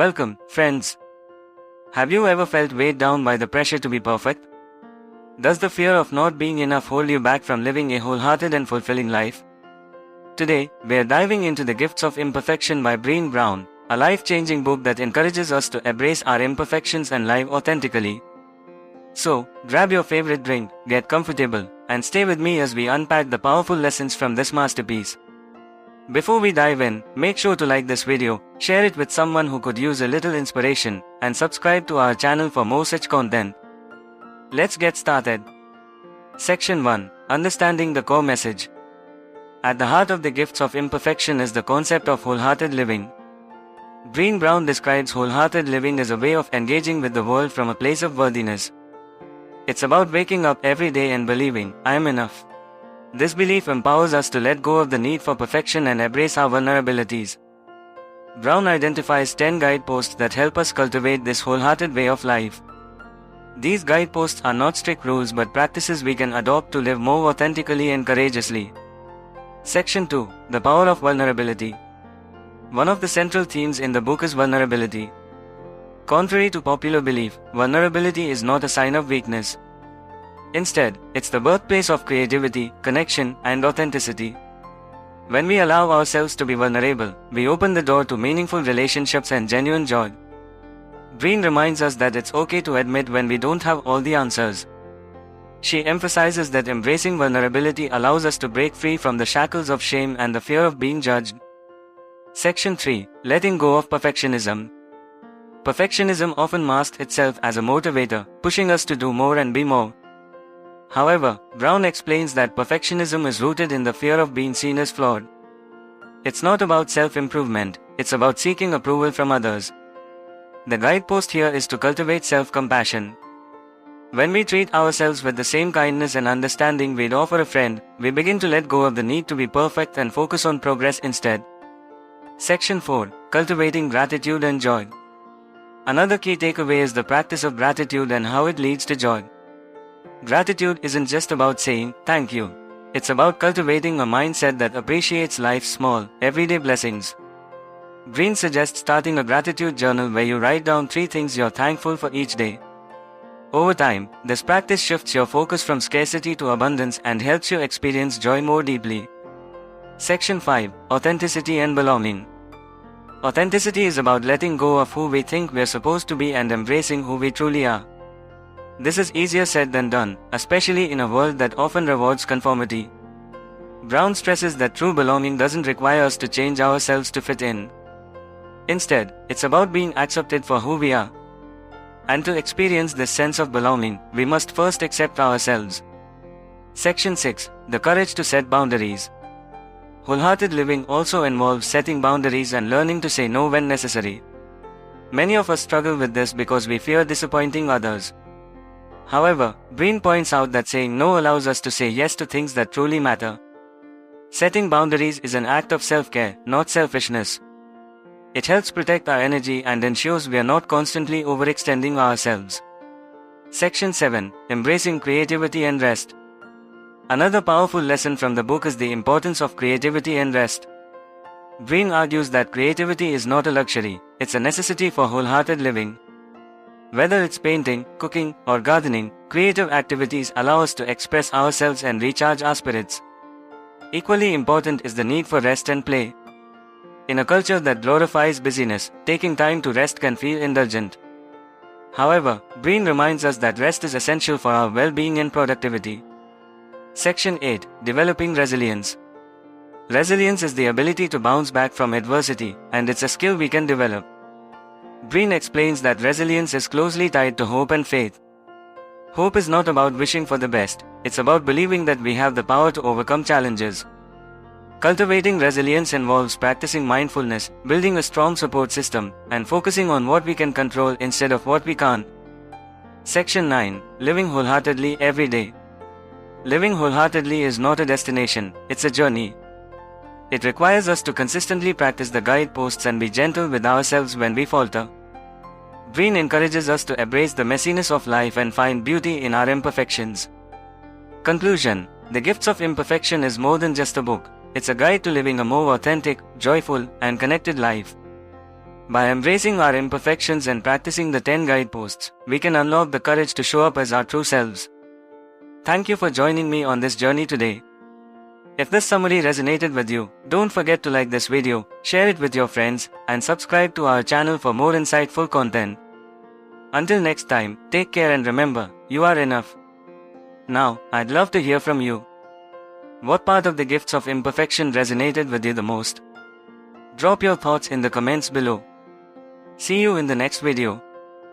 Welcome, friends. Have you ever felt weighed down by the pressure to be perfect? Does the fear of not being enough hold you back from living a wholehearted and fulfilling life? Today, we are diving into the Gifts of Imperfection by Brené Brown, a life-changing book that encourages us to embrace our imperfections and live authentically. So, grab your favorite drink, get comfortable, and stay with me as we unpack the powerful lessons from this masterpiece. Before we dive in, make sure to like this video, share it with someone who could use a little inspiration, and subscribe to our channel for more such content. Let's get started. Section 1. Understanding the core message. At the heart of the Gifts of Imperfection is the concept of wholehearted living. Brené Brown describes wholehearted living as a way of engaging with the world from a place of worthiness. It's about waking up every day and believing, I am enough. This belief empowers us to let go of the need for perfection and embrace our vulnerabilities. Brown identifies 10 guideposts that help us cultivate this wholehearted way of life. These guideposts are not strict rules but practices we can adopt to live more authentically and courageously. Section 2. The Power of Vulnerability. One of the central themes in the book is vulnerability. Contrary to popular belief, vulnerability is not a sign of weakness. Instead, it's the birthplace of creativity, connection, and authenticity. When we allow ourselves to be vulnerable, we open the door to meaningful relationships and genuine joy. Brené reminds us that it's okay to admit when we don't have all the answers. She emphasizes that embracing vulnerability allows us to break free from the shackles of shame and the fear of being judged. Section 3. Letting go of perfectionism. Perfectionism often masks itself as a motivator, pushing us to do more and be more. However, Brown explains that perfectionism is rooted in the fear of being seen as flawed. It's not about self-improvement, it's about seeking approval from others. The guidepost here is to cultivate self-compassion. When we treat ourselves with the same kindness and understanding we'd offer a friend, we begin to let go of the need to be perfect and focus on progress instead. Section 4. Cultivating gratitude and joy. Another key takeaway is the practice of gratitude and how it leads to joy. Gratitude isn't just about saying, thank you. It's about cultivating a mindset that appreciates life's small, everyday blessings. Brené suggests starting a gratitude journal where you write down 3 things you're thankful for each day. Over time, this practice shifts your focus from scarcity to abundance and helps you experience joy more deeply. Section 5. Authenticity and belonging. Authenticity is about letting go of who we think we're supposed to be and embracing who we truly are. This is easier said than done, especially in a world that often rewards conformity. Brown stresses that true belonging doesn't require us to change ourselves to fit in. Instead, it's about being accepted for who we are. And to experience this sense of belonging, we must first accept ourselves. Section 6. The courage to set boundaries. Wholehearted living also involves setting boundaries and learning to say no when necessary. Many of us struggle with this because we fear disappointing others. However, Brené points out that saying no allows us to say yes to things that truly matter. Setting boundaries is an act of self-care, not selfishness. It helps protect our energy and ensures we are not constantly overextending ourselves. Section 7. Embracing creativity and rest. Another powerful lesson from the book is the importance of creativity and rest. Brené argues that creativity is not a luxury, it's a necessity for wholehearted living. Whether it's painting, cooking, or gardening, creative activities allow us to express ourselves and recharge our spirits. Equally important is the need for rest and play. In a culture that glorifies busyness, taking time to rest can feel indulgent. However, Brené reminds us that rest is essential for our well-being and productivity. Section 8. Developing resilience. Resilience is the ability to bounce back from adversity, and it's a skill we can develop. Brené explains that resilience is closely tied to hope and faith. Hope is not about wishing for the best, it's about believing that we have the power to overcome challenges. Cultivating resilience involves practicing mindfulness, building a strong support system, and focusing on what we can control instead of what we can't. Section 9. Living wholeheartedly every day. Living wholeheartedly is not a destination, it's a journey. It requires us to consistently practice the guideposts and be gentle with ourselves when we falter. Brené encourages us to embrace the messiness of life and find beauty in our imperfections. Conclusion. The Gifts of Imperfection is more than just a book. It's a guide to living a more authentic, joyful, and connected life. By embracing our imperfections and practicing the 10 guideposts, we can unlock the courage to show up as our true selves. Thank you for joining me on this journey today. If this summary resonated with you, don't forget to like this video, share it with your friends, and subscribe to our channel for more insightful content. Until next time, take care and remember, you are enough. Now, I'd love to hear from you. What part of the Gifts of Imperfection resonated with you the most? Drop your thoughts in the comments below. See you in the next video.